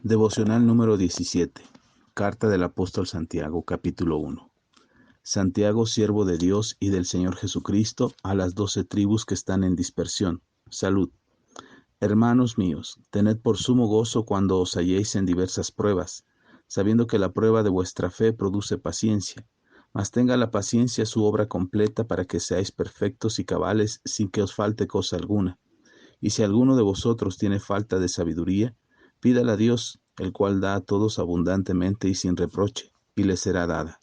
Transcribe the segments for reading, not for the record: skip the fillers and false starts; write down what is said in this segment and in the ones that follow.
Devocional número 17. Carta del apóstol Santiago, capítulo 1. Santiago, siervo de Dios y del Señor Jesucristo, a las 12 tribus que están en dispersión. Salud. Hermanos míos, tened por sumo gozo cuando os halléis en diversas pruebas, sabiendo que la prueba de vuestra fe produce paciencia. Mas tenga la paciencia su obra completa para que seáis perfectos y cabales sin que os falte cosa alguna. Y si alguno de vosotros tiene falta de sabiduría, pídala a Dios, el cual da a todos abundantemente y sin reproche, y le será dada.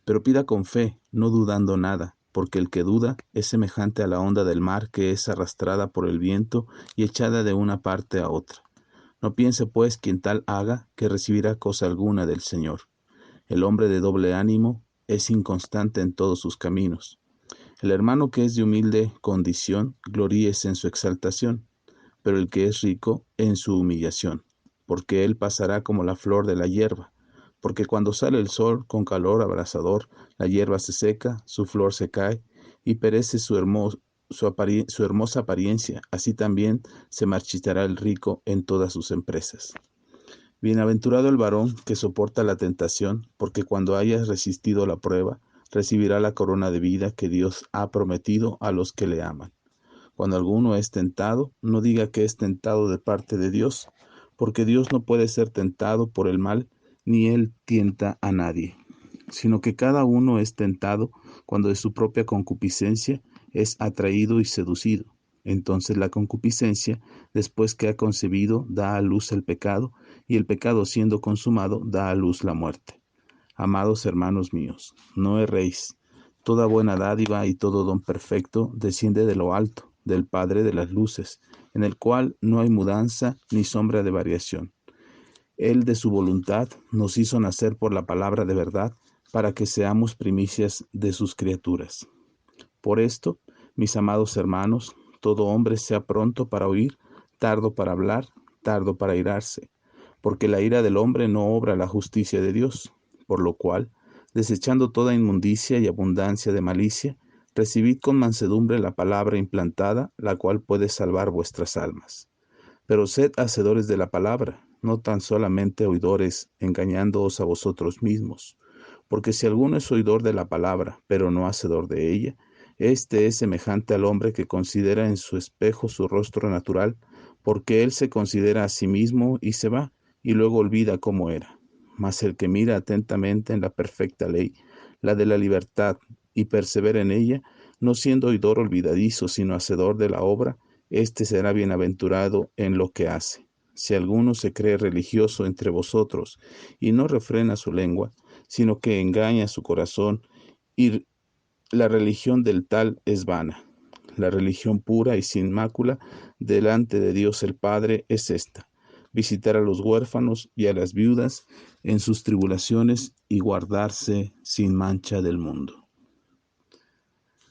Pero pida con fe, no dudando nada, porque el que duda es semejante a la onda del mar que es arrastrada por el viento y echada de una parte a otra. No piense pues quien tal haga que recibirá cosa alguna del Señor. El hombre de doble ánimo es inconstante en todos sus caminos. El hermano que es de humilde condición, gloríese en su exaltación, pero el que es rico en su humillación, porque él pasará como la flor de la hierba, porque cuando sale el sol con calor abrasador, la hierba se seca, su flor se cae, y perece su hermosa apariencia, así también se marchitará el rico en todas sus empresas. Bienaventurado el varón que soporta la tentación, porque cuando haya resistido la prueba, recibirá la corona de vida que Dios ha prometido a los que le aman. Cuando alguno es tentado, no diga que es tentado de parte de Dios, porque Dios no puede ser tentado por el mal, ni él tienta a nadie, sino que cada uno es tentado cuando de su propia concupiscencia es atraído y seducido. Entonces la concupiscencia, después que ha concebido, da a luz el pecado, y el pecado siendo consumado, da a luz la muerte. Amados hermanos míos, no erréis. Toda buena dádiva y todo don perfecto desciende de lo alto, del Padre de las luces, en el cual no hay mudanza ni sombra de variación. Él de su voluntad nos hizo nacer por la palabra de verdad, para que seamos primicias de sus criaturas. Por esto, mis amados hermanos, todo hombre sea pronto para oír, tardo para hablar, tardo para irarse, porque la ira del hombre no obra la justicia de Dios. Por lo cual, desechando toda inmundicia y abundancia de malicia, recibid con mansedumbre la palabra implantada, la cual puede salvar vuestras almas. Pero sed hacedores de la palabra, no tan solamente oidores, engañándoos a vosotros mismos. Porque si alguno es oidor de la palabra, pero no hacedor de ella, este es semejante al hombre que considera en su espejo su rostro natural, porque él se considera a sí mismo y se va, y luego olvida cómo era. Mas el que mira atentamente en la perfecta ley, la de la libertad, y persevera en ella, no siendo oidor olvidadizo, sino hacedor de la obra, éste será bienaventurado en lo que hace. Si alguno se cree religioso entre vosotros y no refrena su lengua, sino que engaña su corazón, y la religión del tal es vana. La religión pura y sin mácula delante de Dios el Padre es esta: visitar a los huérfanos y a las viudas en sus tribulaciones y guardarse sin mancha del mundo.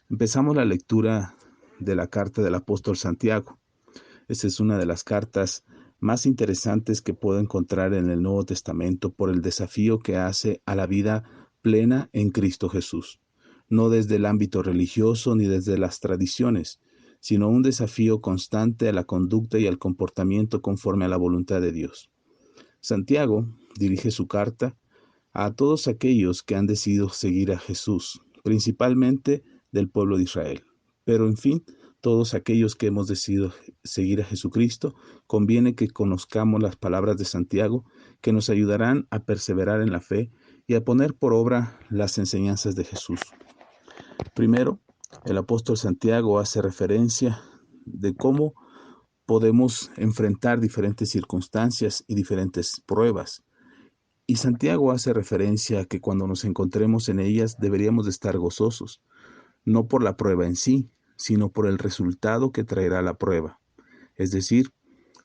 Empezamos la lectura de la carta del apóstol Santiago. Esta es una de las cartas más interesantes que puedo encontrar en el Nuevo Testamento por el desafío que hace a la vida plena en Cristo Jesús. No desde el ámbito religioso ni desde las tradiciones, sino un desafío constante a la conducta y al comportamiento conforme a la voluntad de Dios. Santiago dirige su carta a todos aquellos que han decidido seguir a Jesús, principalmente del pueblo de Israel. Pero en fin, todos aquellos que hemos decidido seguir a Jesucristo, conviene que conozcamos las palabras de Santiago, que nos ayudarán a perseverar en la fe y a poner por obra las enseñanzas de Jesús. Primero, el apóstol Santiago hace referencia de cómo podemos enfrentar diferentes circunstancias y diferentes pruebas. Y Santiago hace referencia a que cuando nos encontremos en ellas deberíamos de estar gozosos, no por la prueba en sí, sino por el resultado que traerá la prueba. Es decir,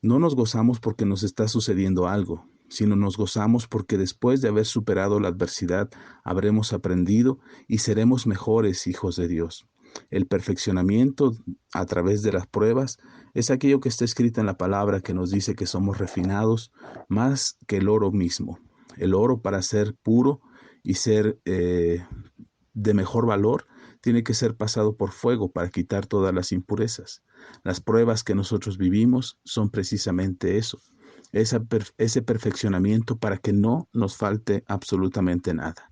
no nos gozamos porque nos está sucediendo algo, sino nos gozamos porque después de haber superado la adversidad, habremos aprendido y seremos mejores hijos de Dios. El perfeccionamiento a través de las pruebas es aquello que está escrito en la palabra, que nos dice que somos refinados más que el oro mismo. El oro, para ser puro y ser de mejor valor, tiene que ser pasado por fuego para quitar todas las impurezas. Las pruebas que nosotros vivimos son precisamente eso. ese perfeccionamiento para que no nos falte absolutamente nada.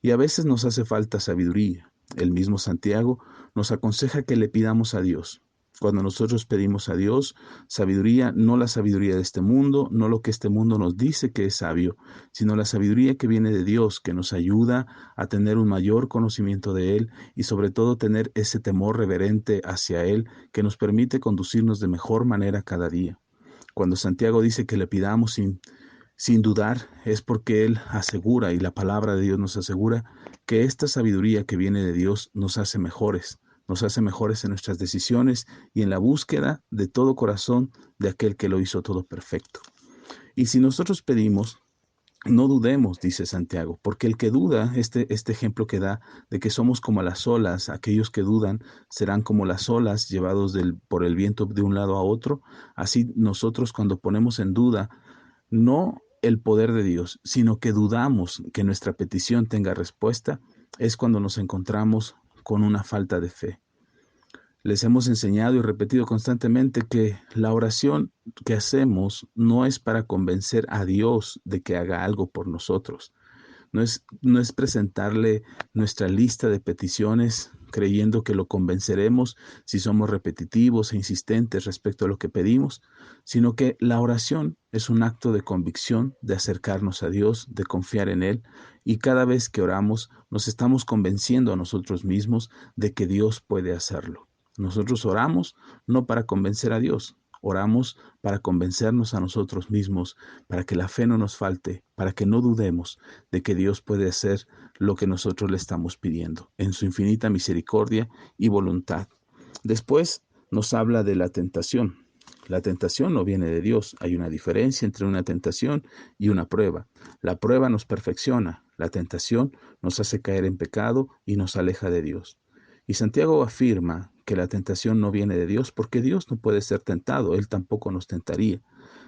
Y a veces nos hace falta sabiduría. El mismo Santiago nos aconseja que le pidamos a Dios. Cuando nosotros pedimos a Dios sabiduría, no la sabiduría de este mundo, no lo que este mundo nos dice que es sabio, sino la sabiduría que viene de Dios, que nos ayuda a tener un mayor conocimiento de Él y sobre todo tener ese temor reverente hacia Él que nos permite conducirnos de mejor manera cada día. Cuando Santiago dice que le pidamos sin dudar, es porque Él asegura y la palabra de Dios nos asegura que esta sabiduría que viene de Dios nos hace mejores en nuestras decisiones y en la búsqueda de todo corazón de aquel que lo hizo todo perfecto. Y si nosotros pedimos, no dudemos, dice Santiago, porque el que duda, este ejemplo que da de que somos como las olas, aquellos que dudan serán como las olas llevados por el viento de un lado a otro, así nosotros cuando ponemos en duda no el poder de Dios, sino que dudamos que nuestra petición tenga respuesta, es cuando nos encontramos con una falta de fe. Les hemos enseñado y repetido constantemente que la oración que hacemos no es para convencer a Dios de que haga algo por nosotros. No es presentarle nuestra lista de peticiones creyendo que lo convenceremos si somos repetitivos e insistentes respecto a lo que pedimos, sino que la oración es un acto de convicción, de acercarnos a Dios, de confiar en Él, y cada vez que oramos nos estamos convenciendo a nosotros mismos de que Dios puede hacerlo. Nosotros oramos no para convencer a Dios, oramos para convencernos a nosotros mismos, para que la fe no nos falte, para que no dudemos de que Dios puede hacer lo que nosotros le estamos pidiendo, en su infinita misericordia y voluntad. Después nos habla de la tentación. La tentación no viene de Dios. Hay una diferencia entre una tentación y una prueba. La prueba nos perfecciona, la tentación nos hace caer en pecado y nos aleja de Dios. Y Santiago afirma que la tentación no viene de Dios porque Dios no puede ser tentado, Él tampoco nos tentaría,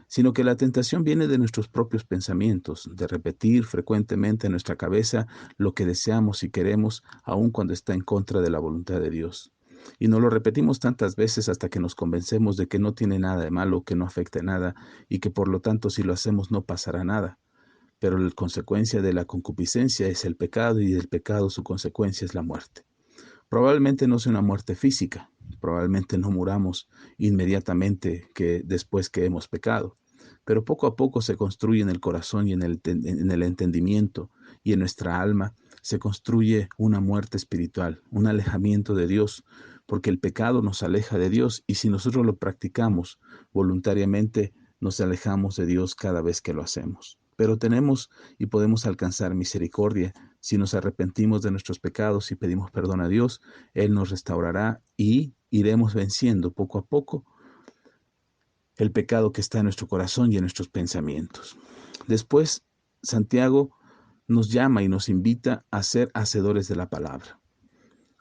sino que la tentación viene de nuestros propios pensamientos, de repetir frecuentemente en nuestra cabeza lo que deseamos y queremos, aun cuando está en contra de la voluntad de Dios. Y nos lo repetimos tantas veces hasta que nos convencemos de que no tiene nada de malo, que no afecte nada y que por lo tanto si lo hacemos no pasará nada. Pero la consecuencia de la concupiscencia es el pecado y del pecado su consecuencia es la muerte. Probablemente no sea una muerte física, probablemente no muramos inmediatamente después que hemos pecado, pero poco a poco se construye en el corazón y en el entendimiento y en nuestra alma se construye una muerte espiritual, un alejamiento de Dios, porque el pecado nos aleja de Dios y si nosotros lo practicamos voluntariamente, nos alejamos de Dios cada vez que lo hacemos. Pero tenemos y podemos alcanzar misericordia si nos arrepentimos de nuestros pecados y pedimos perdón a Dios, Él nos restaurará y iremos venciendo poco a poco el pecado que está en nuestro corazón y en nuestros pensamientos. Después, Santiago nos llama y nos invita a ser hacedores de la palabra.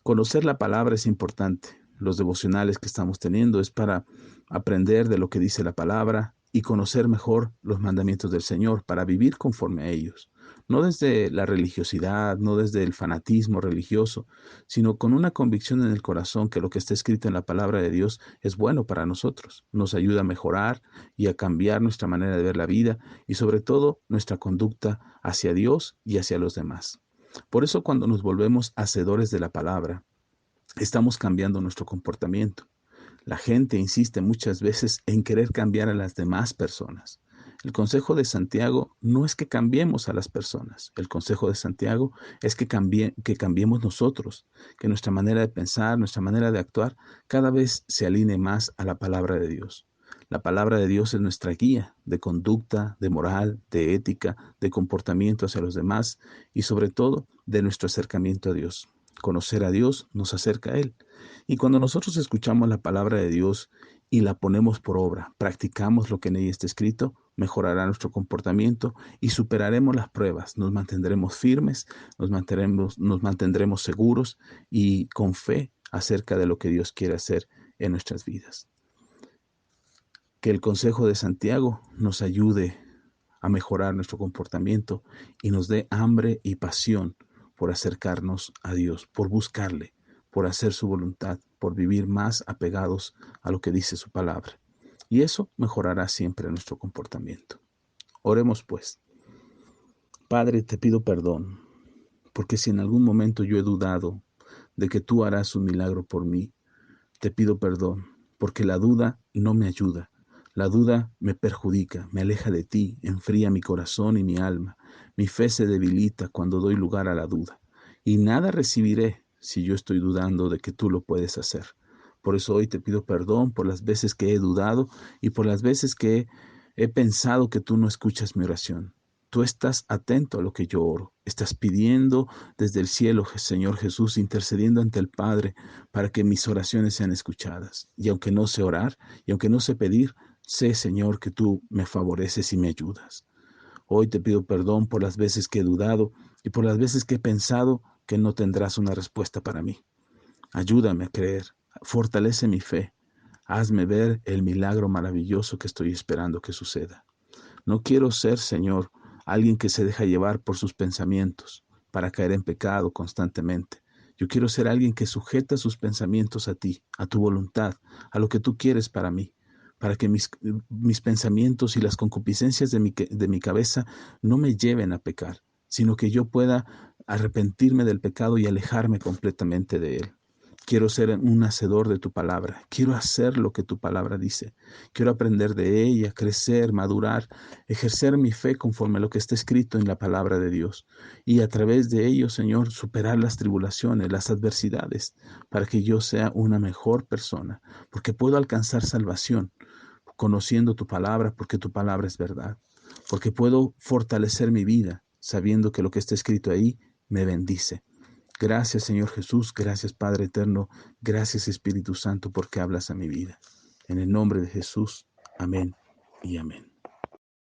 Conocer la palabra es importante. Los devocionales que estamos teniendo es para aprender de lo que dice la palabra y conocer mejor los mandamientos del Señor para vivir conforme a ellos. No desde la religiosidad, no desde el fanatismo religioso, sino con una convicción en el corazón que lo que está escrito en la palabra de Dios es bueno para nosotros. Nos ayuda a mejorar y a cambiar nuestra manera de ver la vida y sobre todo nuestra conducta hacia Dios y hacia los demás. Por eso cuando nos volvemos hacedores de la palabra, estamos cambiando nuestro comportamiento. La gente insiste muchas veces en querer cambiar a las demás personas. El consejo de Santiago no es que cambiemos a las personas. El consejo de Santiago es que cambiemos nosotros, que nuestra manera de pensar, nuestra manera de actuar, cada vez se alinee más a la palabra de Dios. La palabra de Dios es nuestra guía de conducta, de moral, de ética, de comportamiento hacia los demás y sobre todo de nuestro acercamiento a Dios. Conocer a Dios nos acerca a Él. Y cuando nosotros escuchamos la palabra de Dios y la ponemos por obra, practicamos lo que en ella está escrito, mejorará nuestro comportamiento y superaremos las pruebas. Nos mantendremos firmes, nos mantendremos seguros y con fe acerca de lo que Dios quiere hacer en nuestras vidas. Que el consejo de Santiago nos ayude a mejorar nuestro comportamiento y nos dé hambre y pasión por acercarnos a Dios, por buscarle, por hacer su voluntad, por vivir más apegados a lo que dice su palabra. y eso mejorará siempre nuestro comportamiento. Oremos pues. Padre, te pido perdón, porque si en algún momento yo he dudado de que tú harás un milagro por mí, te pido perdón, porque la duda no me ayuda. La duda me perjudica, me aleja de ti, enfría mi corazón y mi alma. Mi fe se debilita cuando doy lugar a la duda. Y nada recibiré si yo estoy dudando de que tú lo puedes hacer. Por eso hoy te pido perdón por las veces que he dudado y por las veces que he pensado que tú no escuchas mi oración. Tú estás atento a lo que yo oro. Estás pidiendo desde el cielo, Señor Jesús, intercediendo ante el Padre para que mis oraciones sean escuchadas. Y aunque no sé orar, y aunque no sé pedir, sé, Señor, que tú me favoreces y me ayudas. Hoy te pido perdón por las veces que he dudado y por las veces que he pensado que no tendrás una respuesta para mí. Ayúdame a creer, fortalece mi fe, hazme ver el milagro maravilloso que estoy esperando que suceda. No quiero ser, Señor, alguien que se deja llevar por sus pensamientos para caer en pecado constantemente. Yo quiero ser alguien que sujeta sus pensamientos a ti, a tu voluntad, a lo que tú quieres para mí, para que mis pensamientos y las concupiscencias de mi cabeza no me lleven a pecar, sino que yo pueda arrepentirme del pecado y alejarme completamente de él. Quiero ser un hacedor de tu palabra. Quiero hacer lo que tu palabra dice. Quiero aprender de ella, crecer, madurar, ejercer mi fe conforme a lo que está escrito en la palabra de Dios. Y a través de ello, Señor, superar las tribulaciones, las adversidades, para que yo sea una mejor persona. Porque puedo alcanzar salvación conociendo tu palabra, porque tu palabra es verdad. Porque puedo fortalecer mi vida sabiendo que lo que está escrito ahí me bendice. Gracias, Señor Jesús, gracias, Padre eterno, gracias, Espíritu Santo, porque hablas a mi vida. En el nombre de Jesús, amén y amén.